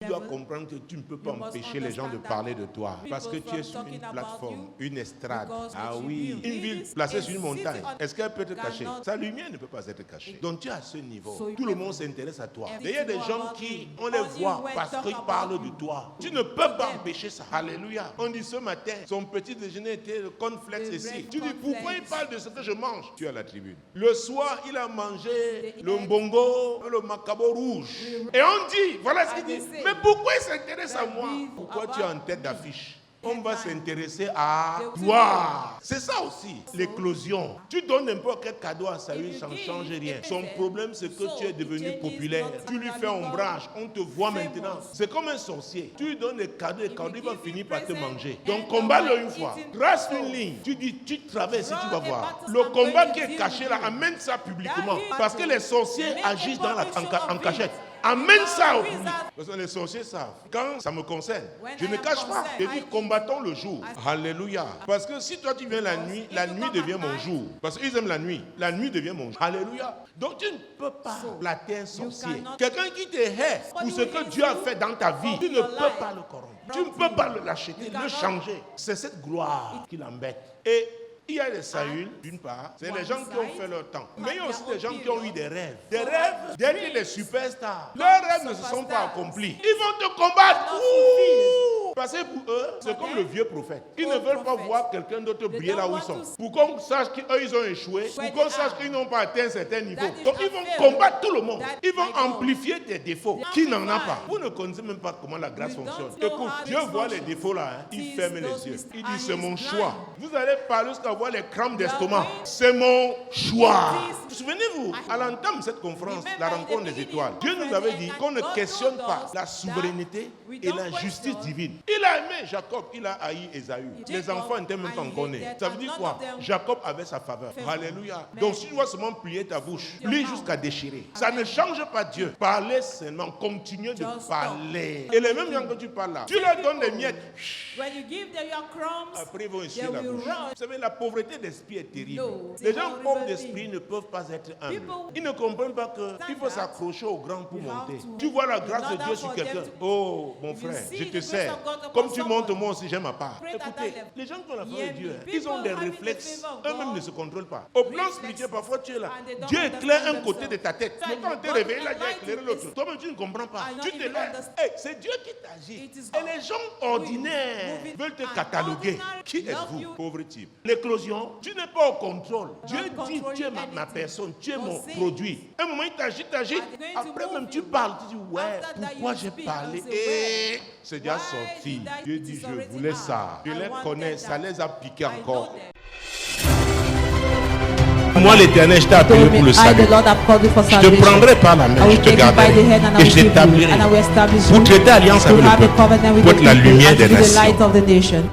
Tu dois comprendre que tu ne peux pas empêcher les gens de parler de toi parce que tu es sur une plateforme, une estrade. Ah oui, une ville placée sur une montagne. Est-ce qu'elle peut te cacher? Sa lumière ne peut pas être cachée. Donc tu es à ce niveau. Tout le monde s'intéresse à toi. Et il y a des gens qui, on les voit parce qu'ils parlent de toi. Tu ne peux pas empêcher ça. Alléluia. On dit ce matin, son petit déjeuner était le cornflakes ici. Tu dis pourquoi il parle de ce que je mange? Tu es à la tribune. Le soir, il a mangé le mbongo, le macabo rouge. Et on dit, voilà ce qu'il dit. Mais pourquoi il s'intéresse à moi? Pourquoi tu es en tête d'affiche? On va s'intéresser à toi. C'est ça aussi, l'éclosion. Tu donnes n'importe quel cadeau à Saül, ça ne change rien. Son problème, c'est que tu es devenu populaire. Tu lui fais ombrage, on te voit maintenant. C'est comme un sorcier. Tu lui donnes des cadeaux, il va finir par te manger. Donc combat-le une fois. Trace une ligne. Tu dis, tu traverses et tu vas voir. Le combat qui est caché là, amène ça publiquement. Parce que les sorciers agissent en cachette. Amène ça au public. Parce que les sorciers savent. Quand ça me concerne, je ne cache pas. Je dis combattons le jour. Alléluia. Parce que si toi tu viens la nuit devient mon jour. Parce qu'ils aiment la nuit devient mon jour. Alléluia. Donc tu ne peux pas flatter un sorcier. Quelqu'un qui te hait pour ce que Dieu a fait dans ta vie, tu ne peux pas le corrompre. Tu ne peux pas l'acheter, le changer. C'est cette gloire qui l'embête. Et il y a les Saül, d'une part, c'est les gens qui ont fait leur temps. Mais il y a aussi des gens qui ont eu des rêves. Des rêves derrière les superstars. Leurs rêves ne se sont pas accomplis. Ils vont te combattre. Parce que pour eux, c'est comme le vieux prophète. Ils ne veulent pas voir quelqu'un d'autre briller là où ils sont. Pour qu'on sache qu'eux, ils ont échoué. Pour qu'on sache qu'ils n'ont pas atteint un certain niveau. Donc ils vont combattre tout le monde. Ils vont amplifier tes défauts. Qui n'en a pas? Vous ne connaissez même pas comment la grâce fonctionne. Écoute, Dieu voit les défauts là. Il ferme les yeux. Il dit, c'est mon choix. Vous allez parler jusqu'à voir les crampes d'estomac. C'est mon choix. Souvenez-vous, à l'entame de cette conférence, la rencontre des étoiles, Dieu nous avait dit qu'on ne questionne pas la souveraineté et la justice divine. Il a aimé Jacob, il a haï Ésaü. Les enfants n'étaient même pas encore nés. Ça veut dire quoi? Jacob avait sa faveur. Alléluia. Donc si tu dois seulement plier ta bouche, plie jusqu'à déchirer. Ça ne change pas Dieu. Parlez seulement, continuez de parler. Et les mêmes gens que tu parles là, tu leur donnes des miettes. Après ils vont essuyer la bouche. Vous savez, la pauvreté d'esprit est terrible. Les gens pauvres d'esprit ne peuvent pas être humbles. Ils ne comprennent pas qu'il faut s'accrocher au grand pour monter. Tu vois la grâce de Dieu sur quelqu'un. Oh mon frère, je te sers. Comme tu montes, moi aussi j'aime ma part. Écoutez, les gens qui ont la foi de Dieu, ils ont des réflexes, eux-mêmes ne se contrôlent pas. Au plan spirituel, parfois tu es là. Dieu éclaire un côté de ta tête. Mais quand tu es réveillé là, Dieu a éclairé l'autre. Toi-même tu ne comprends pas. Tu te lèves. Hey, c'est Dieu qui t'agit. Et les gens ordinaires veulent te cataloguer. Qui êtes-vous, pauvre type? L'éclosion, tu n'es pas au contrôle. Dieu dit, tu es ma personne, tu es mon produit. Un moment il t'agite. Après même tu parles, tu dis, ouais, pourquoi j'ai parlé? Et c'est déjà sorti. Dieu dit, je voulais ça. Je les connais, ça les a piqués encore. Moi, l'Éternel, je t'ai appelé pour le salut. Je te prendrai par la main, je te garderai et je t'établirai pour traiter alliance avec le peuple, pour être la lumière des nations.